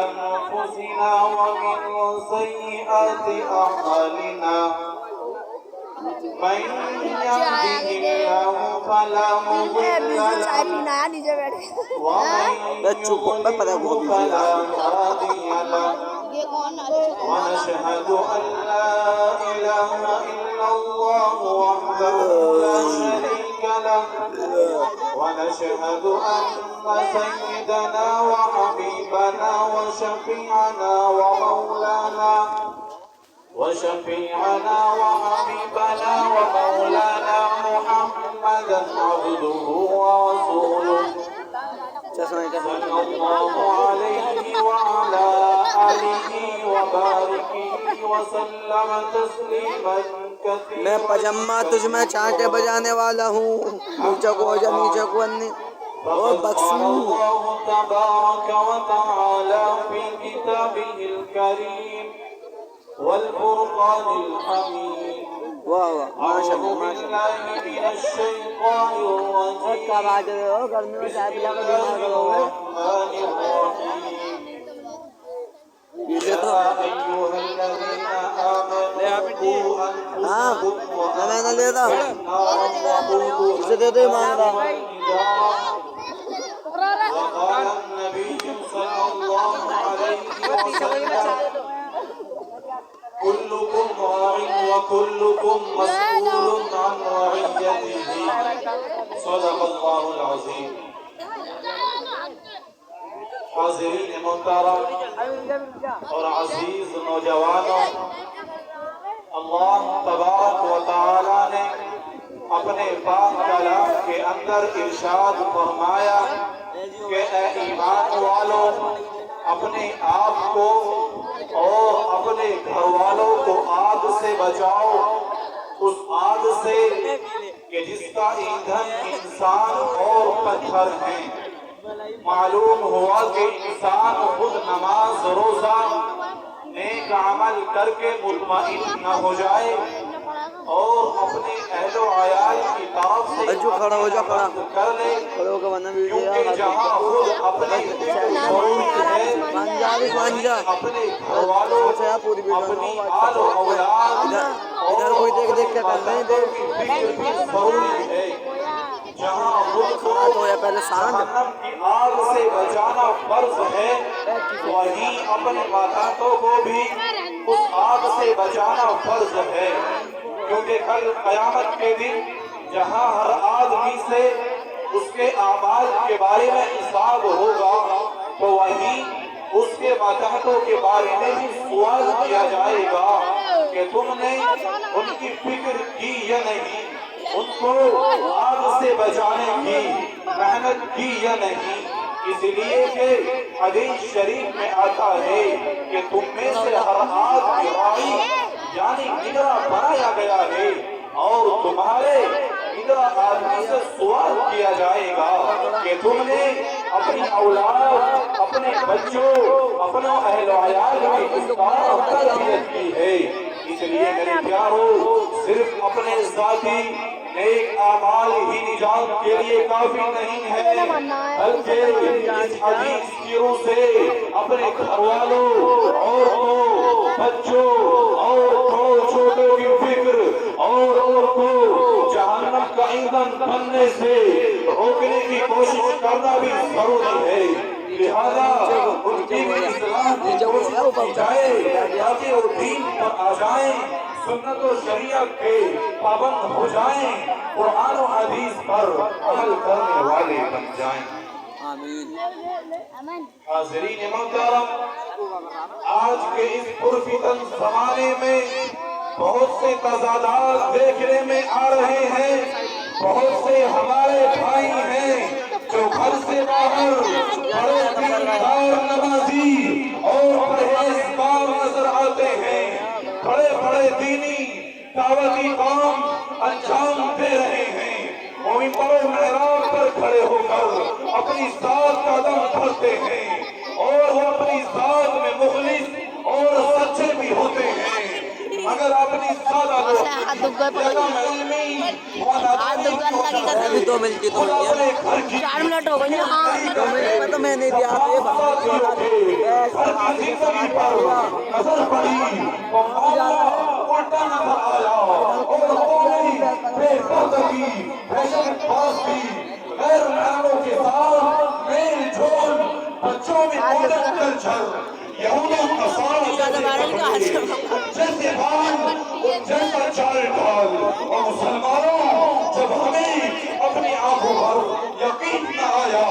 أنفسنا ومن سيئات أعمالنا من يهده الله فلا مضل له ومن يضلل فلا هادي له ونشهد أن لا إله إلا الله وحده لا شريك له ونشهد أن سيدنا وحبيبنا وشفيعنا ومولانا وحبيبنا ومولانا محمدا عبده ورسوله صلى الله عليه وعلى آله وبارك وسلم تسليما كثيرا. میں پجما تجھ میں چھانٹے بجانے والا ہوں نیچے کو ہو جا نیچے کو انی اور بخشو. الله تبارك وتعالى في كتابه الكريم والفرقان الحميد. واہ واہ ماشاء أعوذ اللہ ماشاء بالله من الشيطان الرجيم. بسم الله الرحمن الرحيم. يا أيها الذين آمنوا قوا أنفسكم وأهليكم نارا وقودها وقال النبي صلى الله عليه وسلم كلكم راع وكلكم مسؤول عن رعيته. صدق الله العظيم. حاضرین محترم اور عزیز نوجوانوں، اللہ تبارک و تعالی نے اپنے پاک کلام کے اندر ارشاد فرمایا کہ اے ایمان والوں، اپنے آپ کو اور اپنے گھر والوں کو آگ سے بچاؤ، اس آگ سے کہ جس کا ایندھن انسان اور پتھر ہیں. معلوم ہوا کہ انسان خود نماز روزہ نیک عمل کر کے مطمئن نہ ہو جائے اور اپنے اہل و عیال کی طرف سے کھڑا ہو جا کھڑا کر لے، کیونکہ جہاں خود اپنے اپنے گھر والوں، اپنی آل و اولاد ادھر کوئی دیکھ دیکھ کے کر رہے ہیں. فکر بھی ضروری ہے. جہاں خود کو جہنم کی آگ سے بچانا فرض ہے، وہیں اپنے ماتحتوں کو بھی اس آگ سے بچانا فرض ہے. کیونکہ کل قیامت کے دن جہاں ہر آدمی سے اس کے اعمال کے بارے میں حساب ہوگا، تو وہیں اس کے ماتحتوں کے بارے میں بھی سوال کیا جائے گا کہ تم نے ان کی فکر کی یا نہیں، ان کو آگ سے بچانے کی محنت کی یا نہیں. اس لیے کہ حدیث شریف میں آتا ہے کہ تم میں سے ہر آدمی راعی یعنی نگراں بنایا گیا ہے، اور تمہارے نگراں آدمی سے سوال کیا جائے گا کہ تم نے اپنی اولاد، اپنے بچوں، اپنے اہل و عیال کی کس طرح تربیت کی ہے. اس لیے میرے پیارو، صرف اپنے ذاتی نیک اعمال ہی نجات کے لیے کافی نہیں ہے، بلکہ اس حدیث کی روح سے اپنے گھر والوں، عورتوں، بچوں اور چھوٹوں کی فکر اور کو جہنم کا ایندھن بننے سے روکنے کی کوشش کرنا بھی ضروری ہے. لہذا ان کی بھی اصلاح کی کوشش کی جائے تاکہ وہ دین پر آ جائیں، سنت و شریعت کے پابند ہو جائیں، قرآن و حدیث پر عمل کرنے والے بن جائیں. آمین. حاضرین محترم، آج کے اس پرفتن زمانے میں بہت سے تضادات دیکھنے میں آ رہے ہیں. بہت سے ہمارے بھائی ہیں جو گھر سے باہر بڑے دیندار، نمازی اور پرہیزگار نظر آتے ہیں، بڑے بڑے دینی دعوتی کام انجام دے رہے ہیں. ممبر و محراب پر کھڑے ہو کر اپنی ذات کا دم بھرتے ہیں، اور وہ اپنی ذات میں مخلص اور سچے بھی ہوتے ہیں، مگر اپنی سادہ ابھی 2 منٹ کی تو نہیں ہے. 4 منٹ ہو گئے. تو میں نہیں دیا की जिंदगी पर नजर पड़ी तो उल्टा नजर आया और कोई बेपर्दगी फैशन पास्ती गैर महरों के साथ मेल जोल बच्चों में मॉडर्न कल्चर यहूदी नसारा जैसे भान जैसा चाल ढाल और मुसलमानों जब हमें अपनी आंखों पर यकीन न आया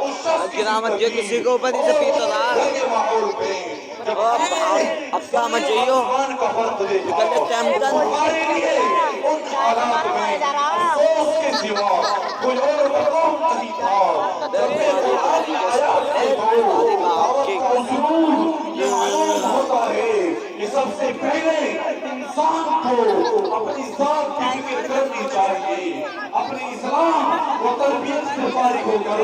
उस शख्स की गिरामत जो किसी को ऊपर से पीता रहा माहौल में अब का मत जाइयो निकल टेम्पटन हमारे लिए उन हालात में अफसोस के सिवा कोई और मकाम नहीं था होता है कि सबसे पहले इंसान को अपनी जात की फिक्र करनी चाहिए अपनी इस्लाम व तरबियत से फारिग होकर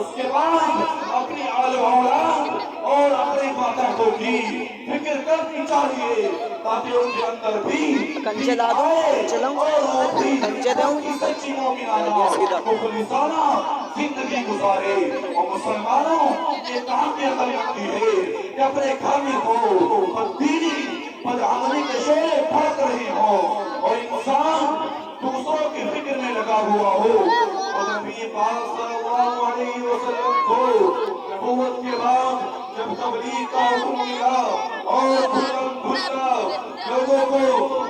उसके बाद अपनी आले औलाद और अपने माताओं की फिक्र करनी चाहिए ताकि उनके अंदर भी कंचे ला दो कंचे दूं सच्ची मोमिनाना मुखलिसाना जिंदगी गुजारे और मुसलमानों ये काम की अकल होती है कि अपने घर में हो दीनी बदअमली के शोले फड़क रहे हो और इंसान दूसरों की फिक्र में लगा हुआ हो और नबी पाक सल्लल्लाहु अलैहि वसल्लम को नबूवत के बाद जब तबलीग का हुक्म मिला और लोगों को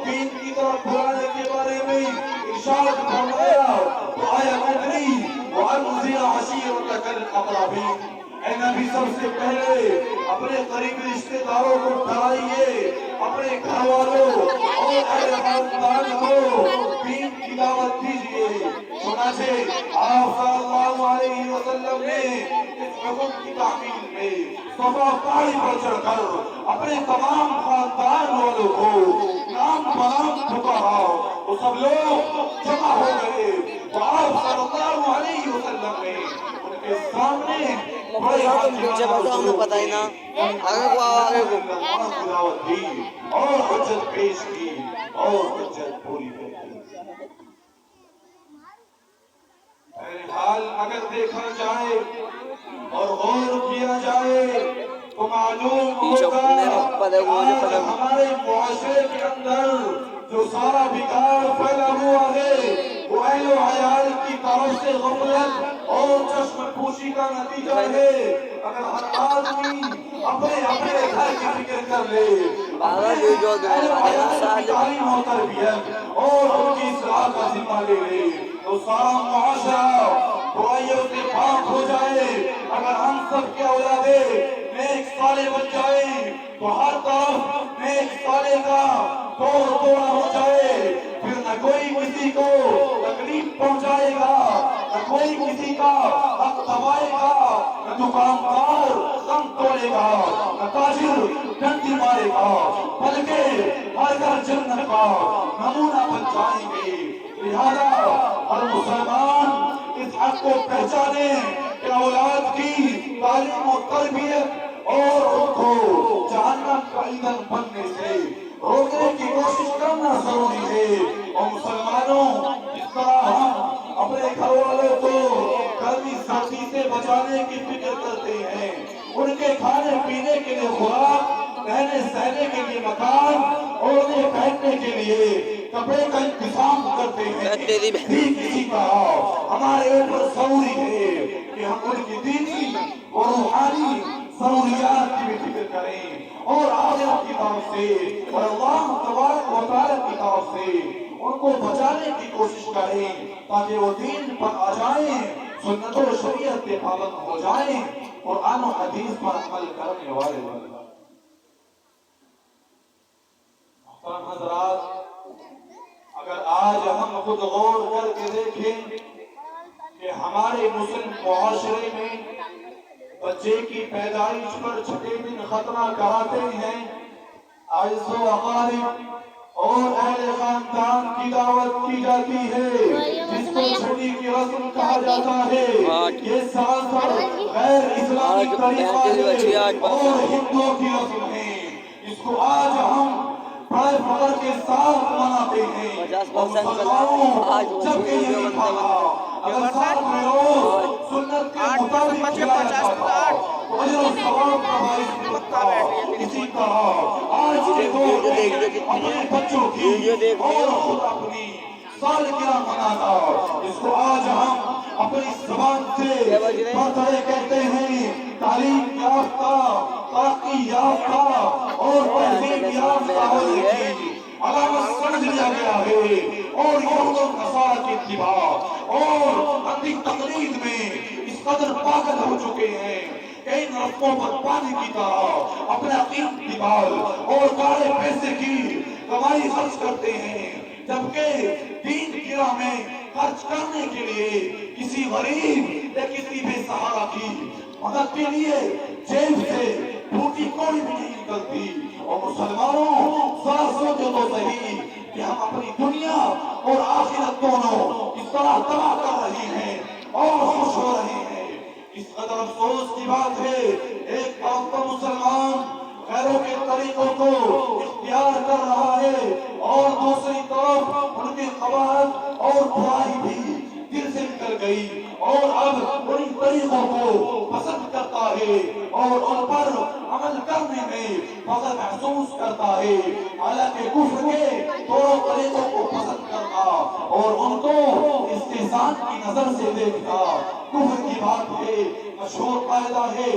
दीन की तरफ बुलाने के बारे में इरशाद फरमाया तो आया उतरी वअनज़िर अशीरतकल अक़रबीन ऐ नबी सबसे पहले अपने करीबी रिश्तेदारों को डराइए अपने घर वालों और अहले खानदान को दीन की दावत दीजिए सुनाचे आप सल्लल्लाहु अलैहि वसल्लम ने इस हुक्म की तामील में सफा पहाड़ी पर चढ़कर अपने तमाम खानदान वालों को नाम बनाम पुकारा तो सब लोग जमा हो गए तो आप सल्लल्लाहु अलैहि वसल्लम ने उनके सामने पीछे बैठो हमें पता ही ना आगे को आओ आगे को दावत दी और हुज्जत पेश की और हुज्जत पूरी कर दी हाल अगर देखा जाए और गौर किया जाए तो मालूम होगा हमारे मुआशरे के अंदर जो सारा बिगाड़ फैला हुआ है वो अहले हयाल की तरफ से गफलत और चश्मपोशी का नतीजा है अगर हर आदमी अपने अपने घर की फिक्र कर ले तालीम और तरबियत और उनकी इस्लाह का जिम्मा ले ले तो सारा मुआशरा बुराइयों से पाक हो जाए अगर हम सब के औलादे नेक साले बन जाए तो हर तरफ नेक साले का तोड़ा हो जाए फिर न कोई किसी को तकलीफ पहुंचाएगा न कोई किसी का हक दबाएगा न दुकानदार दम तोड़ेगा न ताजिर डंडी मारेगा बल्कि हर घर जन्नत का नमूना बन जाएंगे लिहाजा हर मुसलमान इस हक को पहचाने कि औलाद की तालीम और तरबियत और उनको जहन्नम का ईंधन बनने से रोकने की कोशिश करना जरूरी है और मुसलमानों जिस तरह हम अपने घर वालों को गर्मी सर्दी से बचाने की फिक्र करते हैं उनके खाने पीने के लिए खुराक रहने सहने के लिए मकान और उन्हें पहनने के लिए कपड़े का इंतजाम करते हैं किसी का हमारे ऊपर जरूरी है कि हम उनकी दीनी और रूहानी जरूरियात की भी फिक्र करें और आखिरत की तरफ से और अल्लाह तबारक व तआला की तरफ से उनको बचाने की कोशिश करें ताकि वो दीन पर आ जाएं सुन्नत और शरीयत के पाबंद हो जाएं और कुरान और हदीस पर अमल करने वाले बनें। मुहतरम हज़रात, अगर आज हम खुद गौर करके देखें कि हमारे मुस्लिम मुआशरे में बच्चे की पैदाइश पर छठे दिन खतना कराते हैं आइज़ो अकारिब और अहले खानदान की दावत की जाती है जिसको छठी की रस्म कहा जाता है ये सरासर गैर इस्लामी तरीका है और हिंदुओं की रस्म है इसको आज हम बड़े फख्र के साथ मनाते हैं और मुसलमानों जबकि ये कहा अगर साथ में लोग सुन्नत के मुताबिक किया जाता तो अजर और सवाब का बाइस होता है तरह आज के दौर में अपने बच्चों की और खुद अपनी सालगिरह मनाना, इसको आज हम अपनी जुबान से बर्थडे कहते हैं। तालीम याफ्ता, तरक्की याफ्ता और तहजीब याफ्ता होने की अलामत समझ लिया गया है। और यहूद और नसारा की इत्तिबा और अंधी तकलीद में इस कदर पागल हो चुके हैं कि इन रस्मों पर पानी की तरह अपना कीमती माल और काले पैसे की कमाई खर्च करते हैं, जबकि दीन की राह में खर्च करने के लिए किसी गरीब या किसी बेसहारा की मदद के लिए जेब से टूटी कोई भी नहीं निकलती। और मुसलमानों, जरा सोचो तो सही कि हम अपनी दुनिया और आखिरत दोनों इस तरह तबाह कर रहे हैं और खुश हो रहे हैं। इस कदर अफसोस की बात है, एक तरफ तो मुसलमान गैरों के तरीकों को इख्तियार कर रहा है और दूसरी तरफ उनकी कबाहत और बुराई भी दिल से निकल गई और अब उन तरीकों को पसंद करता है और उन पर अमल करने में फख्र महसूस करता है। हालांकि कुफ्र के दोनों तरीकों को पसंद करना और उनको इस्तेहसान की नजर से देखना कुफ्र की बात है। मशहूर कायदा है,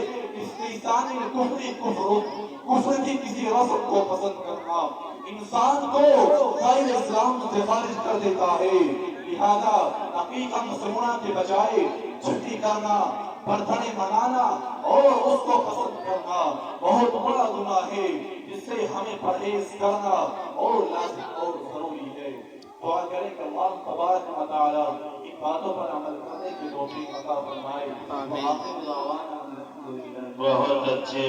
इस्तेहसान कुफ्री कुफ्र की किसी रस्म को पसंद करना इंसान को गैर इस्लाम से खारिज कर देता है। लिहाजा हकीकत मुसलमान के बजाय छुट्टी करना, बर्थडे मनाना और उसको पसंद करना बहुत बड़ा गुनाह है, जिससे हमें परहेज करना और लाजिम और जरूरी है। दुआ करें कि अल्लाह तबारक व तआला इन बातों पर अमल करने की तौफीक अता फरमाए। बहुत अच्छे।